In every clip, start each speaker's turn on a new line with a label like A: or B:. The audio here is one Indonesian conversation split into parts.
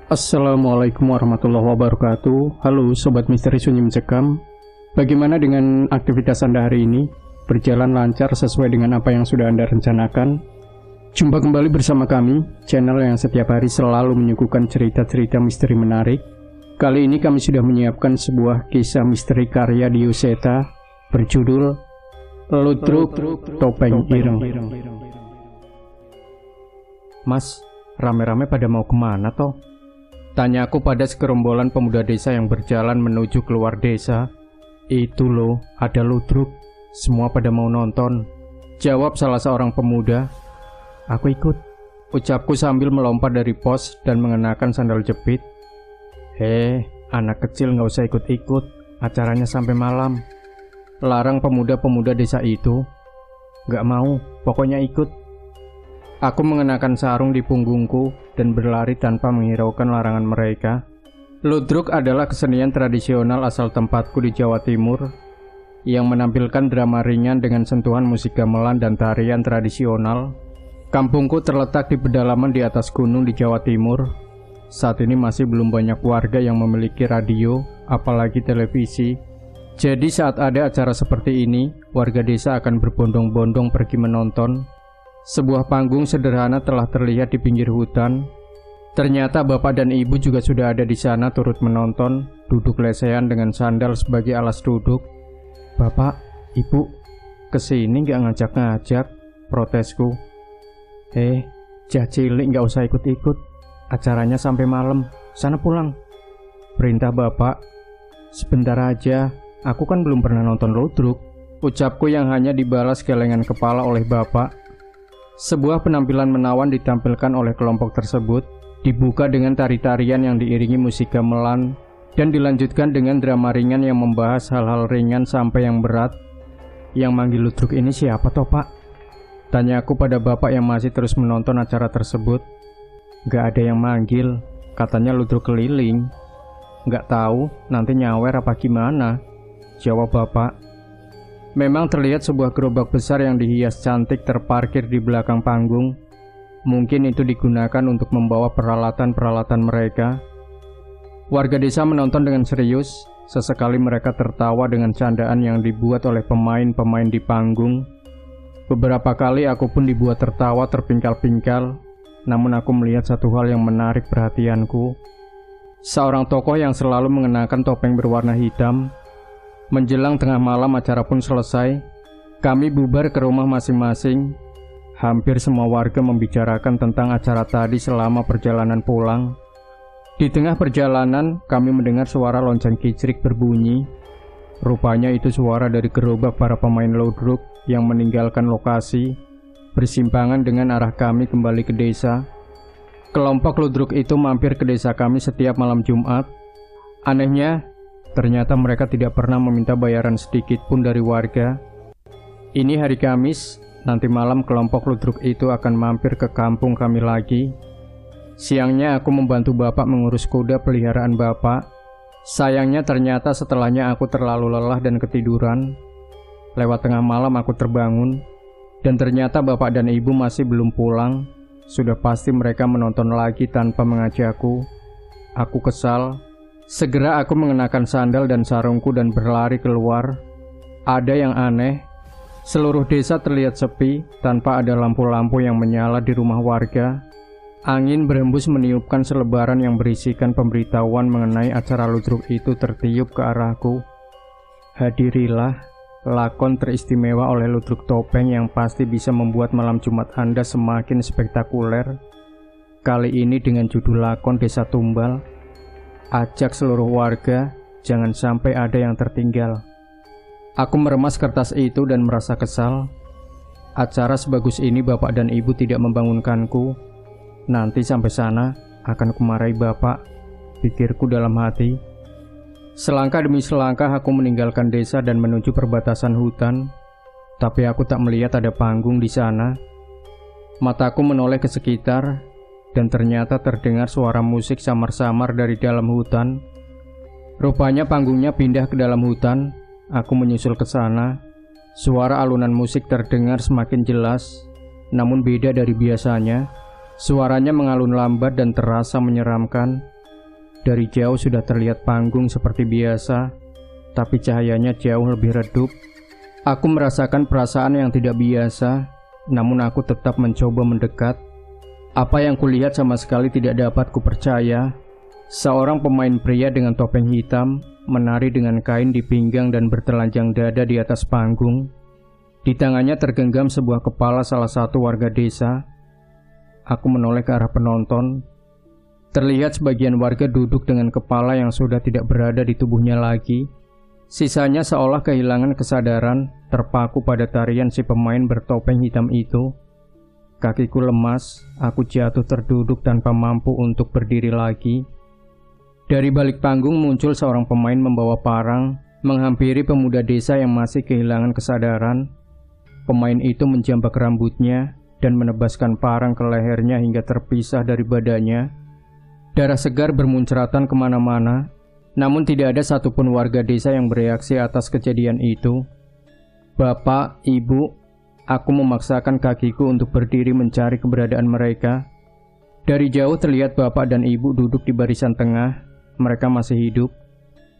A: Assalamualaikum warahmatullahi wabarakatuh. Halo Sobat Misteri Sunyi Mencekam. Bagaimana dengan aktivitas Anda hari ini? Berjalan lancar sesuai dengan apa yang sudah Anda rencanakan? Jumpa kembali bersama kami, channel yang setiap hari selalu menyuguhkan cerita-cerita misteri menarik. Kali ini kami sudah menyiapkan sebuah kisah misteri karya Dioseta berjudul Ludruk Topeng Ireng. Mas, rame-rame pada mau kemana toh? Tanya aku pada segerombolan pemuda desa yang berjalan menuju keluar desa. Itu loh, ada ludruk. Semua pada mau nonton. Jawab salah seorang pemuda. Aku ikut, ucapku sambil melompat dari pos dan mengenakan sandal jepit. Anak kecil gak usah ikut-ikut. Acaranya sampai malam. Larang pemuda-pemuda desa itu. Gak mau, pokoknya ikut. Aku mengenakan sarung di punggungku dan berlari tanpa menghiraukan larangan mereka. Ludruk adalah kesenian tradisional asal tempatku di Jawa Timur yang menampilkan drama ringan dengan sentuhan musik gamelan dan tarian tradisional. Kampungku terletak di pedalaman di atas gunung di Jawa Timur. Saat ini masih belum banyak warga yang memiliki radio, apalagi televisi. Jadi saat ada acara seperti ini, warga desa akan berbondong-bondong pergi menonton. Sebuah panggung sederhana telah terlihat di pinggir hutan. Ternyata bapak dan ibu juga sudah ada di sana turut menonton, duduk lesehan dengan sandal sebagai alas duduk. Bapak, ibu, kesini gak ngajak-ngajak, protesku. Cilik gak usah ikut-ikut, acaranya sampai malam, sana pulang. Perintah bapak. Sebentar aja, aku kan belum pernah nonton ludruk, ucapku yang hanya dibalas gelengan kepala oleh bapak. Sebuah penampilan menawan ditampilkan oleh kelompok tersebut, dibuka dengan tari-tarian yang diiringi musik gamelan, dan dilanjutkan dengan drama ringan yang membahas hal-hal ringan sampai yang berat. Yang manggil ludruk ini siapa toh pak? Tanya aku pada bapak yang masih terus menonton acara tersebut. Gak ada yang manggil, katanya ludruk keliling. Gak tahu, nanti nyawer apa gimana? Jawab bapak. Memang terlihat sebuah gerobak besar yang dihias cantik terparkir di belakang panggung. Mungkin itu digunakan untuk membawa peralatan-peralatan mereka. Warga desa menonton dengan serius. Sesekali mereka tertawa dengan candaan yang dibuat oleh pemain-pemain di panggung. Beberapa kali aku pun dibuat tertawa terpingkal-pingkal. Namun aku melihat satu hal yang menarik perhatianku. Seorang tokoh yang selalu mengenakan topeng berwarna hitam. Menjelang tengah malam acara pun selesai. Kami bubar ke rumah masing-masing. Hampir semua warga membicarakan tentang acara tadi selama perjalanan pulang. Di tengah perjalanan, kami mendengar suara lonceng kicrik berbunyi. Rupanya itu suara dari gerobak para pemain ludruk yang meninggalkan lokasi, bersimpangan dengan arah kami kembali ke desa. Kelompok ludruk itu mampir ke desa kami setiap malam Jumat. Anehnya, ternyata mereka tidak pernah meminta bayaran sedikit pun dari warga. Ini hari Kamis, nanti malam kelompok ludruk itu akan mampir ke kampung kami lagi. Siangnya aku membantu bapak mengurus kuda peliharaan bapak. Sayangnya ternyata setelahnya aku terlalu lelah dan ketiduran. Lewat tengah malam aku terbangun, dan ternyata bapak dan ibu masih belum pulang. Sudah pasti mereka menonton lagi tanpa mengajakku. Aku kesal. Segera aku mengenakan sandal dan sarungku dan berlari keluar. Ada yang aneh, seluruh desa terlihat sepi tanpa ada lampu-lampu yang menyala di rumah warga. Angin berhembus meniupkan selebaran yang berisikan pemberitahuan mengenai acara ludruk itu tertiup ke arahku. Hadirilah, lakon teristimewa oleh ludruk topeng yang pasti bisa membuat malam Jumat Anda semakin spektakuler. Kali ini dengan judul lakon Desa Tumbal. Ajak seluruh warga, jangan sampai ada yang tertinggal. Aku meremas kertas itu dan merasa kesal. Acara sebagus ini bapak dan ibu tidak membangunkanku. Nanti sampai sana akan kumarahi bapak, pikirku dalam hati. Selangkah demi selangkah aku meninggalkan desa dan menuju perbatasan hutan. Tapi aku tak melihat ada panggung di sana. Mataku menoleh ke sekitar, dan ternyata terdengar suara musik samar-samar dari dalam hutan. Rupanya panggungnya pindah ke dalam hutan. Aku menyusul ke sana. Suara alunan musik terdengar semakin jelas, namun beda dari biasanya. Suaranya mengalun lambat dan terasa menyeramkan. Dari jauh sudah terlihat panggung seperti biasa, tapi cahayanya jauh lebih redup. Aku merasakan perasaan yang tidak biasa, namun aku tetap mencoba mendekat. Apa yang kulihat sama sekali tidak dapat kupercaya. Seorang pemain pria dengan topeng hitam menari dengan kain di pinggang dan bertelanjang dada di atas panggung. Di tangannya tergenggam sebuah kepala salah satu warga desa. Aku menoleh ke arah penonton. Terlihat sebagian warga duduk dengan kepala yang sudah tidak berada di tubuhnya lagi. Sisanya seolah kehilangan kesadaran, terpaku pada tarian si pemain bertopeng hitam itu. Kakiku lemas, aku jatuh terduduk tanpa mampu untuk berdiri lagi. Dari balik panggung muncul seorang pemain membawa parang, menghampiri pemuda desa yang masih kehilangan kesadaran. Pemain itu menjambak rambutnya dan menebaskan parang ke lehernya hingga terpisah dari badannya. Darah segar bermunceratan kemana-mana, namun tidak ada satupun warga desa yang bereaksi atas kejadian itu. Bapak, Ibu, aku memaksakan kakiku untuk berdiri mencari keberadaan mereka. Dari jauh terlihat bapak dan ibu duduk di barisan tengah. Mereka masih hidup.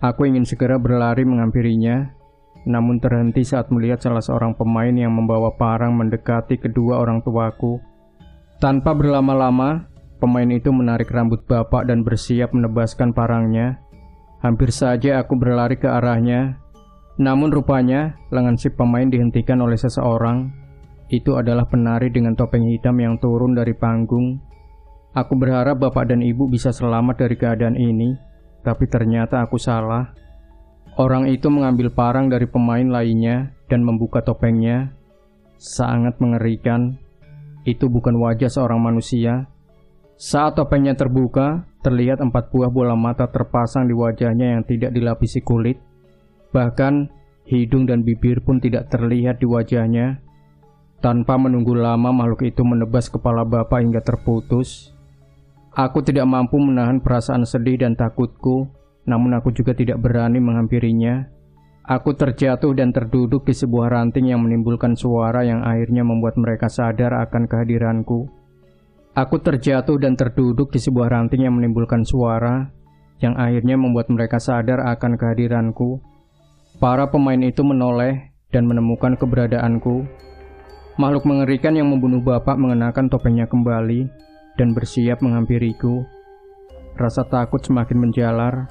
A: Aku ingin segera berlari menghampirinya, namun terhenti saat melihat salah seorang pemain yang membawa parang mendekati kedua orang tuaku. Tanpa berlama-lama, pemain itu menarik rambut bapak dan bersiap menebaskan parangnya. Hampir saja aku berlari ke arahnya, namun rupanya lengan si pemain dihentikan oleh seseorang. Itu adalah penari dengan topeng hitam yang turun dari panggung. Aku berharap bapak dan ibu bisa selamat dari keadaan ini, tapi ternyata aku salah. Orang itu mengambil parang dari pemain lainnya dan membuka topengnya. Sangat mengerikan. Itu bukan wajah seorang manusia. Saat topengnya terbuka, terlihat 4 buah bola mata terpasang di wajahnya yang tidak dilapisi kulit. Bahkan, hidung dan bibir pun tidak terlihat di wajahnya. Tanpa menunggu lama, makhluk itu menebas kepala bapak hingga terputus. Aku tidak mampu menahan perasaan sedih dan takutku, namun aku juga tidak berani menghampirinya. Aku terjatuh dan terduduk di sebuah ranting yang menimbulkan suara yang akhirnya membuat mereka sadar akan kehadiranku. Aku terjatuh dan terduduk di sebuah ranting yang menimbulkan suara yang akhirnya membuat mereka sadar akan kehadiranku. Para pemain itu menoleh dan menemukan keberadaanku. Makhluk mengerikan yang membunuh bapak mengenakan topengnya kembali dan bersiap menghampiriku. Rasa takut semakin menjalar.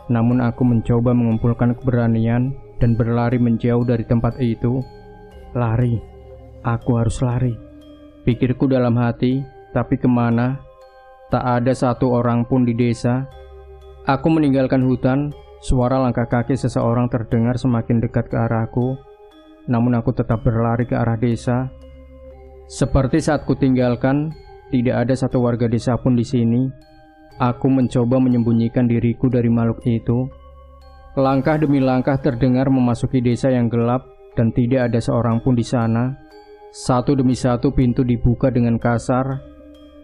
A: Namun aku mencoba mengumpulkan keberanian dan berlari menjauh dari tempat itu. Lari, aku harus lari, pikirku dalam hati, tapi kemana? Tak ada satu orang pun di desa. Aku meninggalkan hutan, suara langkah kaki seseorang terdengar semakin dekat ke arahku. Namun aku tetap berlari ke arah desa. Seperti saat kutinggalkan, tidak ada satu warga desa pun di sini. Aku mencoba menyembunyikan diriku dari makhluk itu. Langkah demi langkah terdengar memasuki desa yang gelap dan tidak ada seorang pun di sana. Satu demi satu pintu dibuka dengan kasar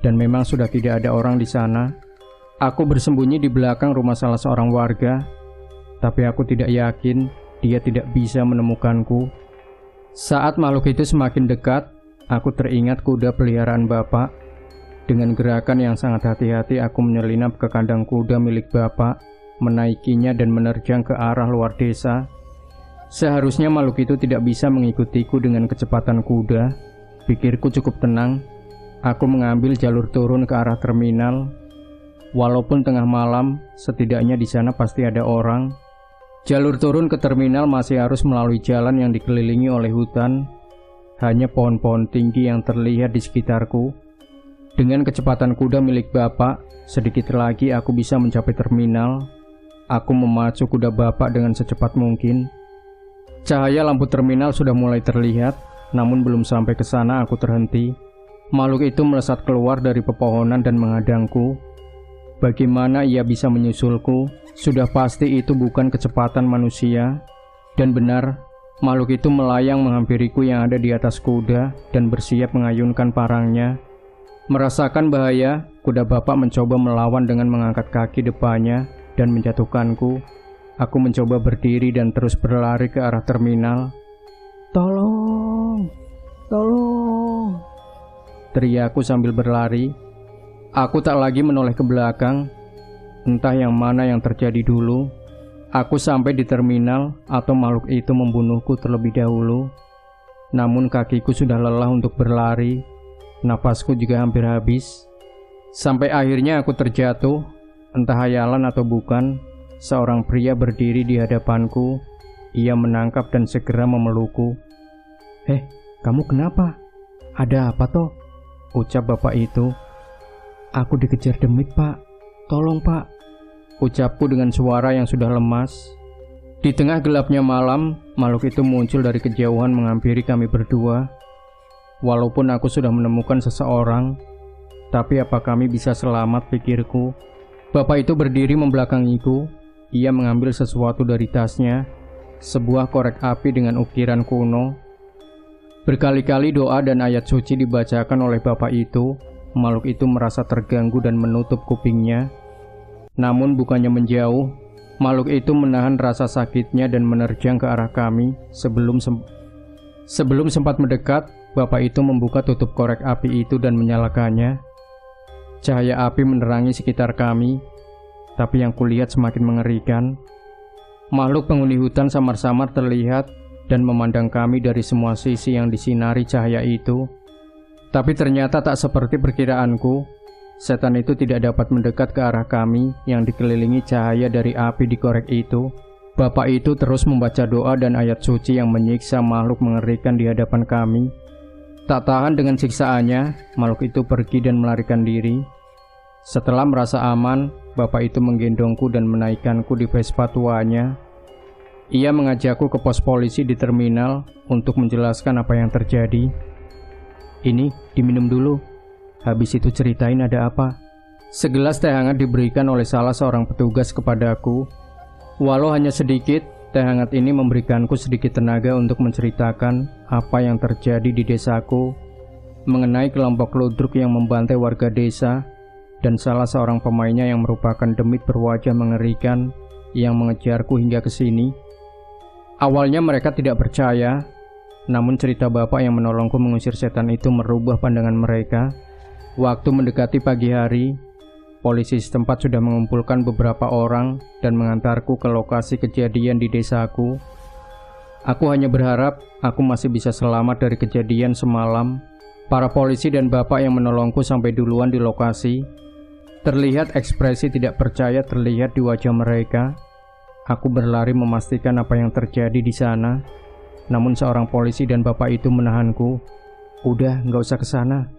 A: dan memang sudah tidak ada orang di sana. Aku bersembunyi di belakang rumah salah seorang warga, tapi aku tidak yakin dia tidak bisa menemukanku. Saat makhluk itu semakin dekat, aku teringat kuda peliharaan bapak. Dengan gerakan yang sangat hati-hati, aku menyelinap ke kandang kuda milik bapak, menaikinya dan menerjang ke arah luar desa. Seharusnya makhluk itu tidak bisa mengikutiku dengan kecepatan kuda. Pikirku cukup tenang. Aku mengambil jalur turun ke arah terminal. Walaupun tengah malam, setidaknya di sana pasti ada orang. Jalur turun ke terminal masih harus melalui jalan yang dikelilingi oleh hutan. Hanya pohon-pohon tinggi yang terlihat di sekitarku. Dengan kecepatan kuda milik bapak, sedikit lagi aku bisa mencapai terminal. Aku memacu kuda bapak dengan secepat mungkin. Cahaya lampu terminal sudah mulai terlihat, namun belum sampai ke sana aku terhenti. Makhluk itu melesat keluar dari pepohonan dan menghadangku. Bagaimana ia bisa menyusulku? Sudah pasti itu bukan kecepatan manusia. Dan benar, makhluk itu melayang menghampiriku yang ada di atas kuda dan bersiap mengayunkan parangnya. Merasakan bahaya, kuda bapak mencoba melawan dengan mengangkat kaki depannya dan menjatuhkanku. Aku mencoba berdiri dan terus berlari ke arah terminal. "Tolong! Tolong!" teriakku sambil berlari. Aku tak lagi menoleh ke belakang. Entah yang mana yang terjadi dulu. Aku sampai di terminal atau makhluk itu membunuhku terlebih dahulu. Namun kakiku sudah lelah untuk berlari. Napasku juga hampir habis. Sampai akhirnya aku terjatuh. Entah hayalan atau bukan, seorang pria berdiri di hadapanku. Ia menangkap dan segera memelukku. Kamu kenapa? Ada apa toh? Ucap bapak itu. Aku dikejar demit, Pak. Tolong, Pak. Ucapku dengan suara yang sudah lemas. Di tengah gelapnya malam, makhluk itu muncul dari kejauhan menghampiri kami berdua. Walaupun aku sudah menemukan seseorang, tapi apa kami bisa selamat, pikirku. Bapak itu berdiri membelakangiku. Ia mengambil sesuatu dari tasnya, sebuah korek api dengan ukiran kuno. Berkali-kali doa dan ayat suci dibacakan oleh bapak itu. Makhluk itu merasa terganggu dan menutup kupingnya. Namun bukannya menjauh, makhluk itu menahan rasa sakitnya dan menerjang ke arah kami. Sebelum sempat mendekat, bapak itu membuka tutup korek api itu dan menyalakannya. Cahaya api menerangi sekitar kami, tapi yang kulihat semakin mengerikan. Makhluk penghuni hutan samar-samar terlihat dan memandang kami dari semua sisi yang disinari cahaya itu. Tapi ternyata tak seperti perkiraanku. Setan itu tidak dapat mendekat ke arah kami yang dikelilingi cahaya dari api di korek itu. Bapak itu terus membaca doa dan ayat suci yang menyiksa makhluk mengerikan di hadapan kami. Tak tahan dengan siksaannya, makhluk itu pergi dan melarikan diri. Setelah merasa aman, bapak itu menggendongku dan menaikkanku di Vespa tuanya. Ia mengajakku ke pos polisi di terminal untuk menjelaskan apa yang terjadi. Ini diminum dulu. Habis itu ceritain ada apa. Segelas teh hangat diberikan oleh salah seorang petugas kepadaku. Walau hanya sedikit, teh hangat ini memberikanku sedikit tenaga untuk menceritakan apa yang terjadi di desaku, mengenai kelompok ludruk yang membantai warga desa, dan salah seorang pemainnya yang merupakan demit berwajah mengerikan yang mengejarku hingga ke sini. Awalnya mereka tidak percaya, namun cerita bapak yang menolongku mengusir setan itu merubah pandangan mereka. Waktu mendekati pagi hari, polisi setempat sudah mengumpulkan beberapa orang dan mengantarku ke lokasi kejadian di desaku. Aku hanya berharap aku masih bisa selamat dari kejadian semalam. Para polisi dan bapak yang menolongku sampai duluan di lokasi. Terlihat ekspresi tidak percaya terlihat di wajah mereka. Aku berlari memastikan apa yang terjadi di sana. Namun seorang polisi dan bapak itu menahanku. Udah, nggak usah ke sana.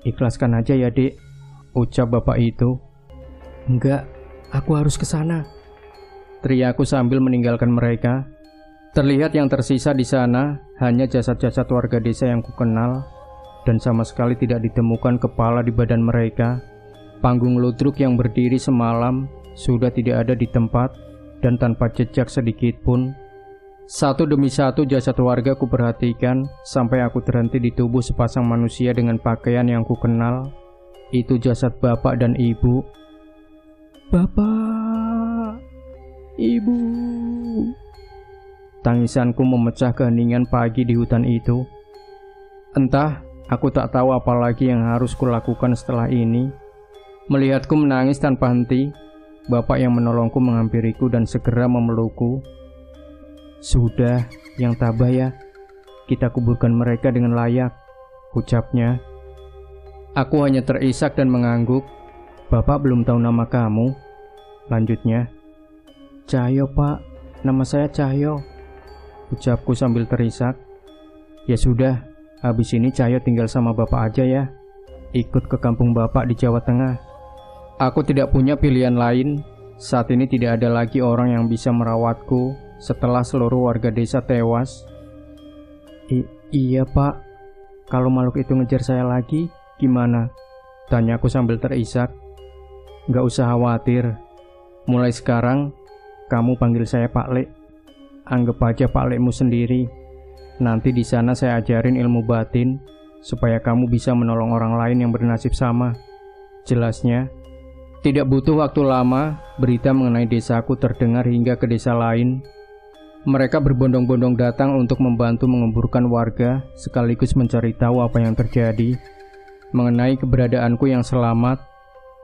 A: Ikhlaskan aja ya, Dek, ucap bapak itu. Enggak, aku harus ke sana, teriakku sambil meninggalkan mereka. Terlihat yang tersisa di sana hanya jasad-jasad warga desa yang kukenal, dan sama sekali tidak ditemukan kepala di badan mereka. Panggung ludruk yang berdiri semalam sudah tidak ada di tempat dan tanpa jejak sedikit pun. Satu demi satu jasad warga kuperhatikan sampai aku terhenti di tubuh sepasang manusia dengan pakaian yang kukenal. Itu jasad bapak dan ibu. Bapak, ibu. Tangisanku memecah keheningan pagi di hutan itu. Entah, aku tak tahu apa lagi yang harus kulakukan setelah ini. Melihatku menangis tanpa henti, bapak yang menolongku menghampiriku dan segera memelukku. Sudah, yang tabah ya. Kita kuburkan mereka dengan layak, ucapnya. Aku hanya terisak dan mengangguk. Bapak belum tahu nama kamu, lanjutnya. Cahyo, Pak. Nama saya Cahyo, ucapku sambil terisak. Ya sudah, habis ini Cahyo tinggal sama bapak aja ya. Ikut ke kampung bapak di Jawa Tengah. Aku tidak punya pilihan lain. Saat ini tidak ada lagi orang yang bisa merawatku setelah seluruh warga desa tewas. Iya, Pak. Kalau makhluk itu ngejar saya lagi, gimana? Tanyaku sambil terisak. Gak usah khawatir. Mulai sekarang, kamu panggil saya Pak Lek. Anggap aja Pak Lekmu sendiri. Nanti di sana saya ajarin ilmu batin, supaya kamu bisa menolong orang lain yang bernasib sama. Jelasnya. Tidak butuh waktu lama, berita mengenai desaku terdengar hingga ke desa lain. Mereka berbondong-bondong datang untuk membantu menguburkan warga, sekaligus mencari tahu apa yang terjadi. Mengenai keberadaanku yang selamat,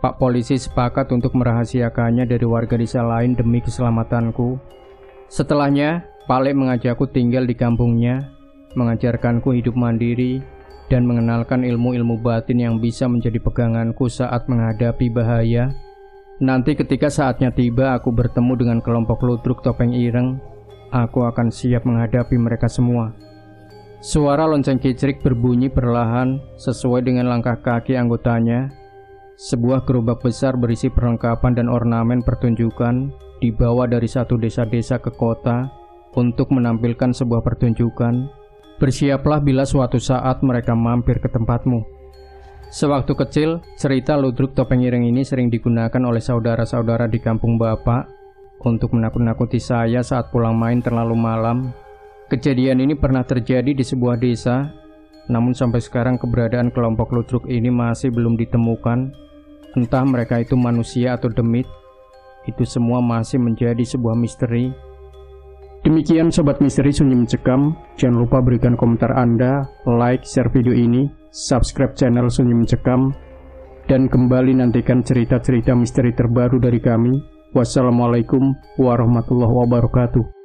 A: Pak polisi sepakat untuk merahasiakannya dari warga desa lain demi keselamatanku. Setelahnya, Pak Lek mengajakku tinggal di kampungnya, mengajarkanku hidup mandiri, dan mengenalkan ilmu-ilmu batin yang bisa menjadi peganganku saat menghadapi bahaya. Nanti ketika saatnya tiba aku bertemu dengan kelompok ludruk topeng ireng, aku akan siap menghadapi mereka semua. Suara lonceng kicrik berbunyi perlahan sesuai dengan langkah kaki anggotanya. Sebuah gerobak besar berisi perlengkapan dan ornamen pertunjukan dibawa dari satu desa-desa ke kota untuk menampilkan sebuah pertunjukan. Bersiaplah bila suatu saat mereka mampir ke tempatmu. Sewaktu kecil, cerita ludruk topeng ireng ini sering digunakan oleh saudara-saudara di kampung bapak untuk menakut-nakuti saya saat pulang main terlalu malam. Kejadian ini pernah terjadi di sebuah desa, namun sampai sekarang keberadaan kelompok ludruk ini masih belum ditemukan. Entah mereka itu manusia atau demit, itu semua masih menjadi sebuah misteri. Demikian Sobat Misteri Sunyi Mencekam. Jangan lupa berikan komentar Anda, like, share video ini, subscribe channel Sunyi Mencekam, dan kembali nantikan cerita-cerita misteri terbaru dari kami. Wassalamualaikum warahmatullahi wabarakatuh.